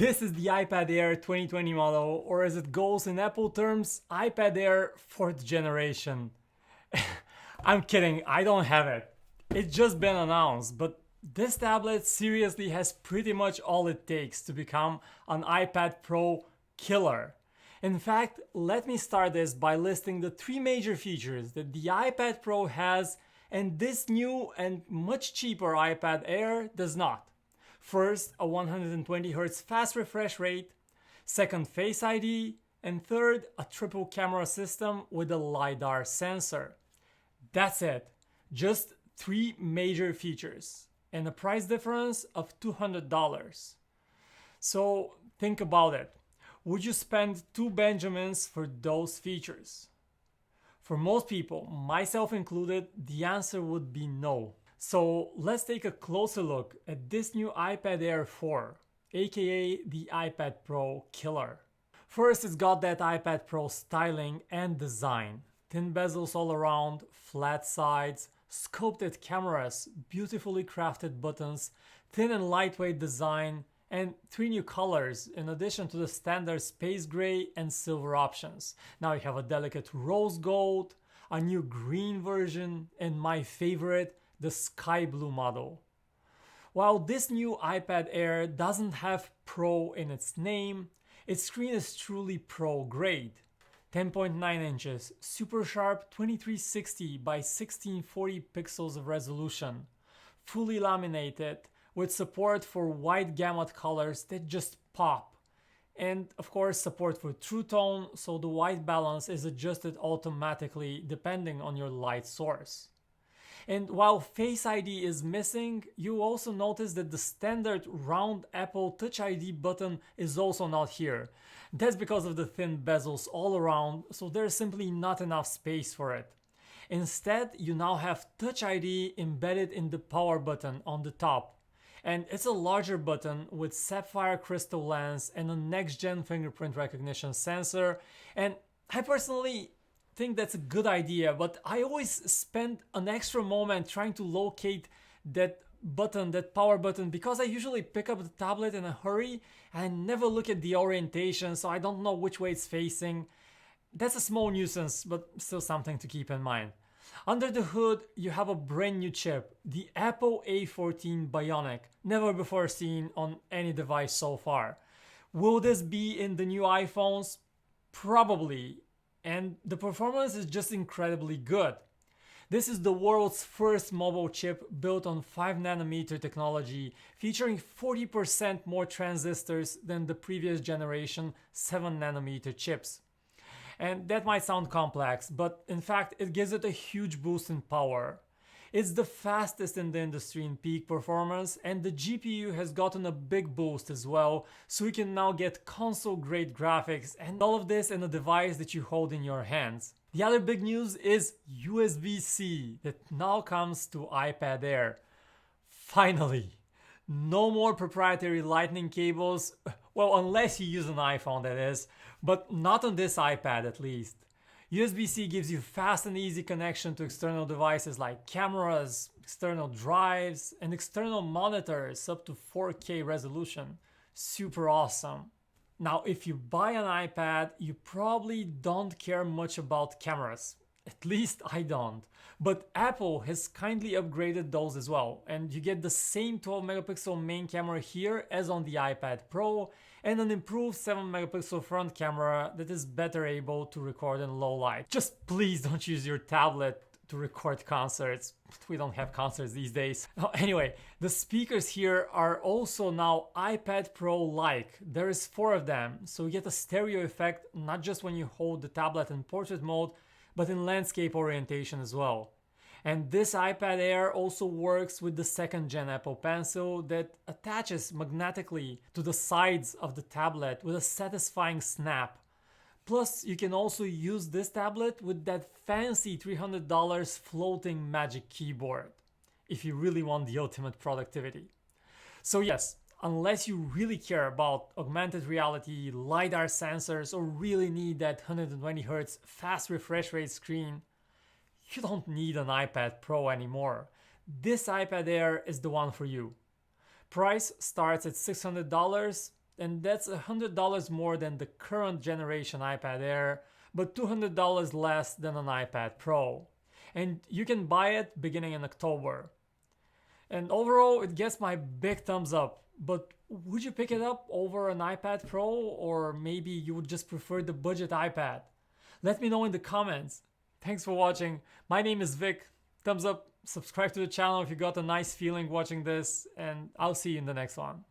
This is the iPad Air 2020 model, or as it goes in Apple terms, iPad Air 4th generation. I'm kidding, I don't have it. It's just been announced, but this tablet seriously has pretty much all it takes to become an iPad Pro killer. In fact, let me start this by listing the 3 major features that the iPad Pro has and this new and much cheaper iPad Air does not. First, a 120Hz fast refresh rate, second, Face ID, and third, a triple camera system with a LiDAR sensor. That's it. Just 3 major features and a price difference of $200. So think about it. Would you spend 2 Benjamins for those features? For most people, myself included, the answer would be no. So let's take a closer look at this new iPad Air 4, aka the iPad Pro killer. First, it's got that iPad Pro styling and design. Thin bezels all around, flat sides, sculpted cameras, beautifully crafted buttons, thin and lightweight design, and 3 new colors in addition to the standard space gray and silver options. Now you have a delicate rose gold, a new green version, and my favorite, the sky blue model. While this new iPad Air doesn't have Pro in its name, its screen is truly Pro grade. 10.9 inches, super sharp 2360 by 1640 pixels of resolution, fully laminated with support for wide gamut colors that just pop, and of course support for True Tone, so the white balance is adjusted automatically depending on your light source. And while Face ID is missing, you also notice that the standard round Apple Touch ID button is also not here. That's because of the thin bezels all around, so there's simply not enough space for it. Instead, you now have Touch ID embedded in the power button on the top. And it's a larger button with sapphire crystal lens and a next-gen fingerprint recognition sensor. And I personally think that's a good idea, but I always spend an extra moment trying to locate that button, that power button, because I usually pick up the tablet in a hurry and I never look at the orientation, so I don't know which way it's facing. That's a small nuisance, but still something to keep in mind. Under the hood, you have a brand new chip, the Apple A14 Bionic, never before seen on any device so far. Will this be in the new iPhones? Probably. And the performance is just incredibly good. This is the world's first mobile chip built on 5nm technology, featuring 40% more transistors than the previous generation 7nm chips. And that might sound complex, but in fact it gives it a huge boost in power. It's the fastest in the industry in peak performance, and the GPU has gotten a big boost as well, so you can now get console-grade graphics, and all of this in a device that you hold in your hands. The other big news is USB-C that now comes to iPad Air. Finally! No more proprietary lightning cables, well, unless you use an iPhone, that is, but not on this iPad at least. USB-C gives you fast and easy connection to external devices like cameras, external drives, and external monitors up to 4K resolution. Super awesome. Now, if you buy an iPad, you probably don't care much about cameras. At least I don't. But Apple has kindly upgraded those as well, and you get the same 12 megapixel main camera here as on the iPad Pro, and an improved 7 megapixel front camera that is better able to record in low light. Just please don't use your tablet to record concerts. We don't have concerts these days. Anyway, the speakers here are also now iPad Pro-like. There is 4 of them, so you get a stereo effect not just when you hold the tablet in portrait mode, but in landscape orientation as well. And this iPad Air also works with the 2nd gen Apple Pencil that attaches magnetically to the sides of the tablet with a satisfying snap. Plus, you can also use this tablet with that fancy $300 floating Magic Keyboard, if you really want the ultimate productivity. So yes, unless you really care about augmented reality, LiDAR sensors, or really need that 120Hz fast refresh rate screen, you don't need an iPad Pro anymore. This iPad Air is the one for you. Price starts at $600, and that's $100 more than the current generation iPad Air, but $200 less than an iPad Pro. And you can buy it beginning in October. And overall, it gets my big thumbs up. But would you pick it up over an iPad Pro, or maybe you would just prefer the budget iPad? Let me know in the comments. Thanks for watching. My name is Vic. Thumbs up, subscribe to the channel if you got a nice feeling watching this, and I'll see you in the next one.